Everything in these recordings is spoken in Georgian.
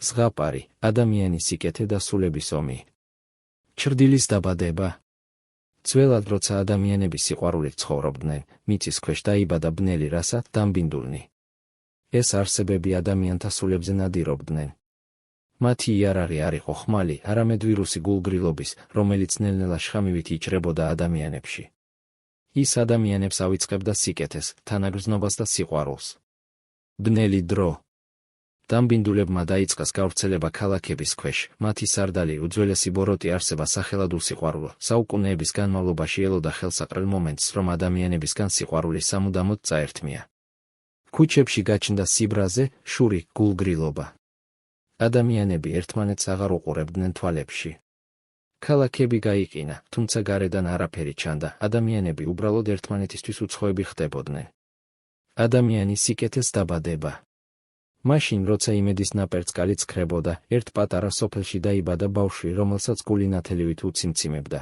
ზღაპარი, ადამიანის სიკეთე და სულების ომი. ჩრდილის დაბადება. ძველად როცა ადამიანები სიყვარულით ცხოვრობდნენ, მიწის ქვეშ დაიბადა ბნელი რასა დამბინდულნი. ეს არსებები ადამიანთა სულებზე ნადირობდნენ. მათი იარაღი არ იყო ხმალი, არამედ ვირუსი გულგრილობის, რომელიც ნელ-ნელა შხამივით იჭრებოდა ადამიანებში. ის ადამიანებს ავიწყებდა სიკეთეს, თანაგრძნობას და სიყვარულს. ბნელი დრო. დამბინდულებმა დაიწყეს გავრცელება ქალაქების ქვეშ, მათი სარდალი უძველესი ბოროტი არსება სახელად უსიყვარულო, საუკუნეების განმავლობაში ელოდა ხელსაყრელ მომენტს, რომ ადამიანებისგან სიყვარული სამუდამოდ წაერთმია. ქუჩებში გაჩნდა სიბრაზე, შური, გულგრილობა. ადამიანები ერთმანეთს აღარ უყურებდნენ თვალებში. ქალაქები გაიყინა, თუმცა გარედან არაფერი ჩანდა, ადამიანები უბრალოდ ერთმანეთისთვის უცხოები ხდებოდნენ. ადამიანის სიკეთეს დაბადება. მაშინ, როცა იმედის ნაპერწკალი ცხრებოდა, ერთ პატარა სოფელში დაიბადა ბავშვი, რომელსაც გული ნათელივით უციმციმებდა.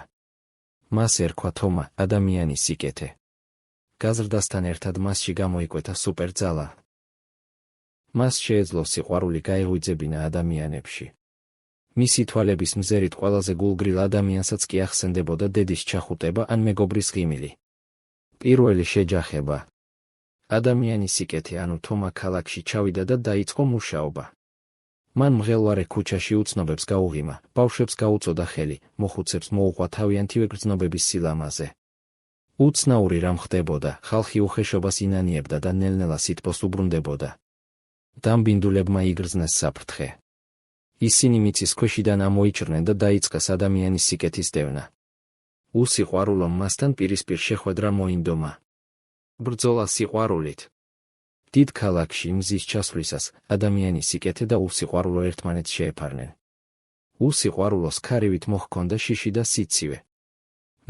მას ერქვა თომა, ადამიანის სიკეთე. გაზრდასთან ერთად მასში გამოიკვეთა სუპერძალა. მას შეეძლო სიყვარული გაეღვიძებინა ადამიანებში. მისი თვალების მზერით ყველაზე გულგრილ ადამიანსაც კი ახსენდებოდა დედის ჩახუტება ან მეგობრის ღიმილი. პირველი შეჯახება. ადამიანის სიკეთე ანუ თომა ქალაქში ჩავიდა და დაიწყო მუშაობა. მან მღელვარე ქუჩაში უცნობებს გაუღიმა, ბავშვებს გაუწოდა ხელი, მოხუცებს მოუყვა თავიანთივე გრძნობების სილამაზე. უცნაური რამ ხდებოდა, ხალხი უხეშობას ინანიებდა და ნელ-ნელა სითბოს უბრუნდებოდა. დამბინდულებმა იგრძნეს საფრთხე. ისინი მიწის ქვეშიდან ამოიჭრნენ და დაიწყეს ადამიანის სიკეთის დევნა. უსიყვარულომ მასთან პირისპირ შეხვედრა მოინდომა. ბრძოლა სიყვარულით. დიდ ქალაქში მზის ჩასვლისას ადამიანის სიკეთე და უსიყვარულო ერთმანეთს შეეფარნენ. უსიყვარულოს ქარივით მოჰქონდა შიში და სიცივე.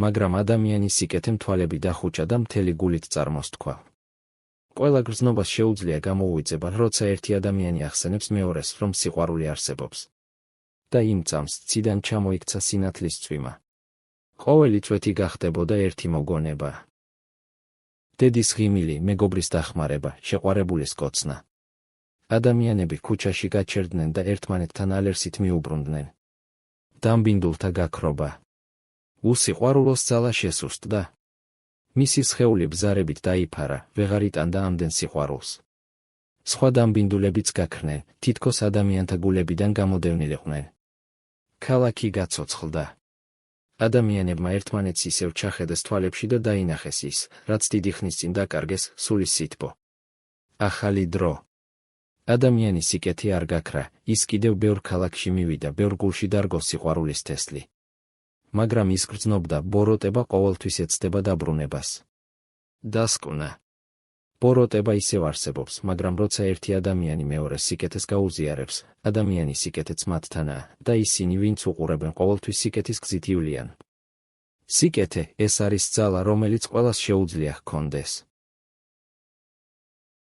მაგრამ ადამიანის სიკეთემ თვალები დახუჭა და მთელი გულით წარმოსთქვა. ყველა გრძნობას შეუძლია გამოუვიძება, როცა ერთი ადამიანი ახსენებს მეორეს, რომ სიყვარული არსებობს. და იმ წამს ციდან ჩამოიქცა სინათლის წვიმა. ყოველი წვეთი გახდებოდა ერთი მოგონება. დედის ღიმილი, მეგობრის დახმარება, შეყვარებულის კოცნა. ადამიანები ქუჩაში გაჩერდნენ და ერთმანეთთან ალერსით მიუბრუნდნენ. დამბინდულთა გაქრობა. უსიყვარულოს ძალა შესუსტდა. მისი სხეული ბზარებით დაიფარა, ვეღარ იტანდა ამდენ სიყვარულს. სხვა დამბინდულებიც გაქრნენ, თითქოს ადამიანთა გულებიდან გამოდევნილიყვნენ. ქალაქი გაცოცხლდა. ადამიანებმა ერთმანეთს ისევ ჩახედეს თვალებში და დაინახეს ის, რაც დიდი ხნის წინ დაკარგეს, სულის სითბო. ახალი დრო. ადამიანის სიკეთე არ გაქრა, ის კიდევ ბევრ ქალაქში მივიდა, ბევრ გულში დარგო სიყვარულის თესლი. მაგრამ ის გრძნობდა, ბოროტება ყოველთვის ეცდება დაბრუნებას. დასკვნა. ბოროტება ისევ არსებობს, მაგრამ როცა ერთი ადამიანი მეორეს სიკეთეს გაუზიარებს, ადამიანის სიკეთეც მათთანაა და ისინი, ვინც უყურებენ, ყოველთვის სიკეთის გზით ივლიან. სიკეთე, ეს არის ძალა, რომელიც ყველას შეუძლია ჰქონდეს.